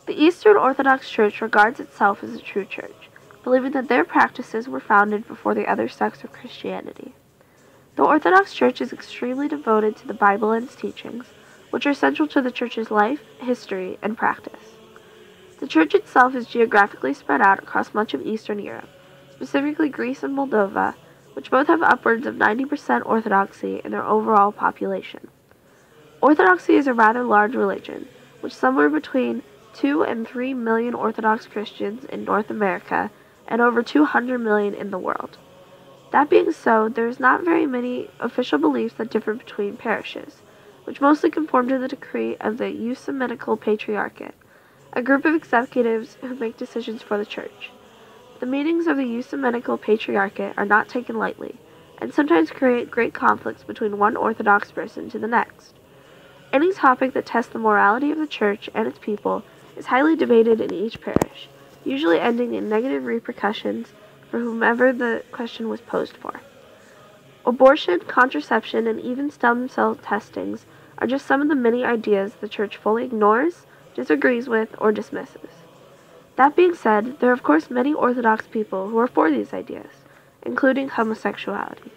The Eastern Orthodox Church regards itself as a true church, believing that their practices were founded before the other sects of Christianity. The Orthodox Church is extremely devoted to the Bible and its teachings, which are central to the Church's life, history, and practice. The Church itself is geographically spread out across much of Eastern Europe, specifically Greece and Moldova, which both have upwards of 90% Orthodoxy in their overall population. Orthodoxy is a rather large religion, with somewhere between 2 and 3 million Orthodox Christians in North America and over 200 million in the world. That being so, there is not very many official beliefs that differ between parishes, which mostly conform to the decree of the Ecumenical Patriarchate, a group of executives who make decisions for the Church. The meetings of the Ecumenical Patriarchate are not taken lightly, and sometimes create great conflicts between one Orthodox person to the next. Any topic that tests the morality of the Church and its people is highly debated in each parish, usually ending in negative repercussions for whomever the question was posed for. Abortion, contraception, and even stem cell testings are just some of the many ideas the Church fully ignores, disagrees with, or dismisses. That being said, there are of course many Orthodox people who are for these ideas, including homosexuality.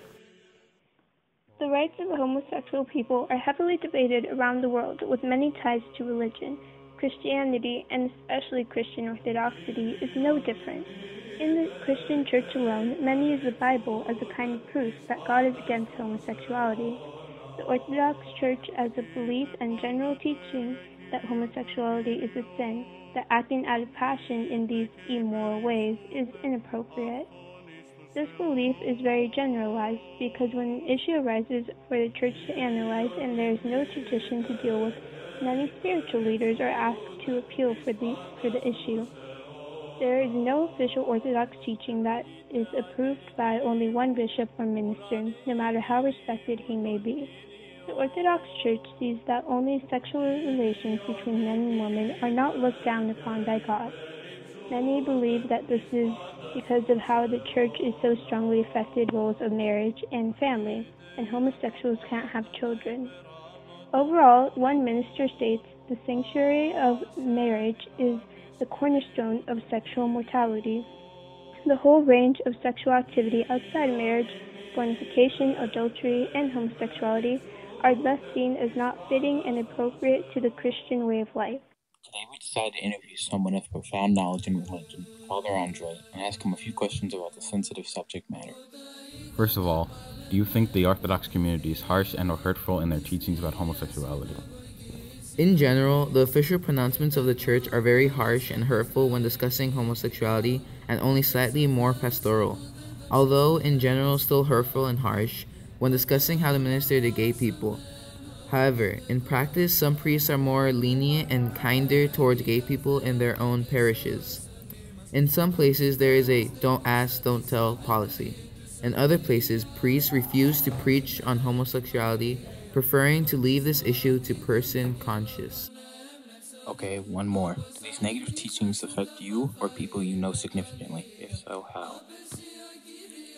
The rights of homosexual people are heavily debated around the world with many ties to religion. Christianity, and especially Christian Orthodoxy, is no different. In the Christian Church alone, many use the Bible as a kind of proof that God is against homosexuality. The Orthodox Church as a belief and general teaching that homosexuality is a sin, that acting out of passion in these immoral ways is inappropriate. This belief is very generalized because when an issue arises for the Church to analyze and there is no tradition to deal with, many spiritual leaders are asked to appeal for the issue. There is no official Orthodox teaching that is approved by only one bishop or minister, no matter how respected he may be. The Orthodox Church sees that only sexual relations between men and women are not looked down upon by God. Many believe that this is because of how the Church is so strongly affected roles of marriage and family, and homosexuals can't have children. Overall, one minister states, the sanctuary of marriage is the cornerstone of sexual mortality. The whole range of sexual activity outside marriage, fornication, adultery, and homosexuality are thus seen as not fitting and appropriate to the Christian way of life. Today we decided to interview someone with profound knowledge in religion, Father Andre, and ask him a few questions about the sensitive subject matter. First of all, do you think the Orthodox community is harsh and or hurtful in their teachings about homosexuality? In general, the official pronouncements of the Church are very harsh and hurtful when discussing homosexuality and only slightly more pastoral, although in general still hurtful and harsh when discussing how to minister to gay people. However, in practice, some priests are more lenient and kinder towards gay people in their own parishes. In some places, there is a don't ask, don't tell policy. In other places, priests refuse to preach on homosexuality, preferring to leave this issue to person conscious. Okay, one more. Do these negative teachings affect you or people you know significantly? If so, how?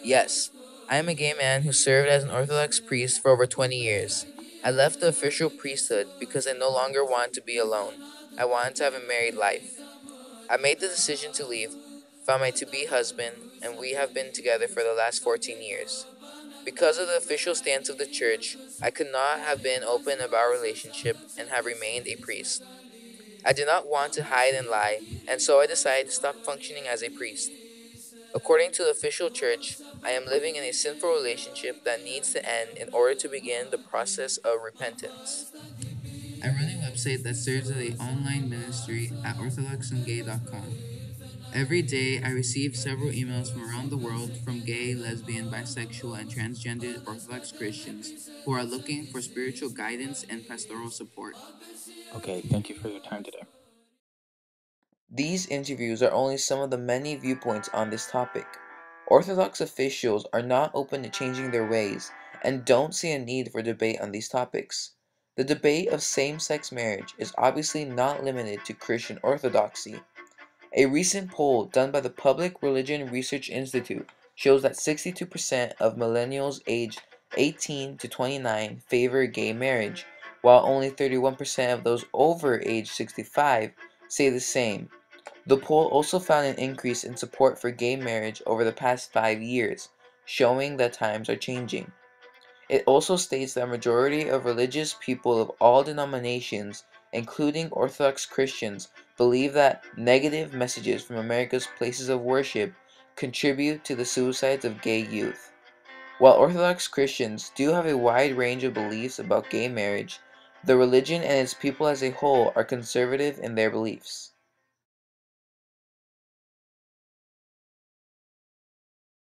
Yes, I am a gay man who served as an Orthodox priest for over 20 years. I left the official priesthood because I no longer wanted to be alone. I wanted to have a married life. I made the decision to leave, found my to-be husband, and we have been together for the last 14 years. Because of the official stance of the Church, I could not have been open about our relationship and have remained a priest. I did not want to hide and lie, and so I decided to stop functioning as a priest. According to the official Church, I am living in a sinful relationship that needs to end in order to begin the process of repentance. I run a website that serves as an online ministry at orthodoxandgay.com. Every day, I receive several emails from around the world from gay, lesbian, bisexual, and transgender Orthodox Christians who are looking for spiritual guidance and pastoral support. Okay, thank you for your time today. These interviews are only some of the many viewpoints on this topic. Orthodox officials are not open to changing their ways and don't see a need for debate on these topics. The debate of same-sex marriage is obviously not limited to Christian orthodoxy. A recent poll done by the Public Religion Research Institute shows that 62% of millennials aged 18 to 29 favor gay marriage, while only 31% of those over age 65 say the same. The poll also found an increase in support for gay marriage over the past 5 years, showing that times are changing. It also states that a majority of religious people of all denominations, including Orthodox Christians, believe that negative messages from America's places of worship contribute to the suicides of gay youth. While Orthodox Christians do have a wide range of beliefs about gay marriage, the religion and its people as a whole are conservative in their beliefs.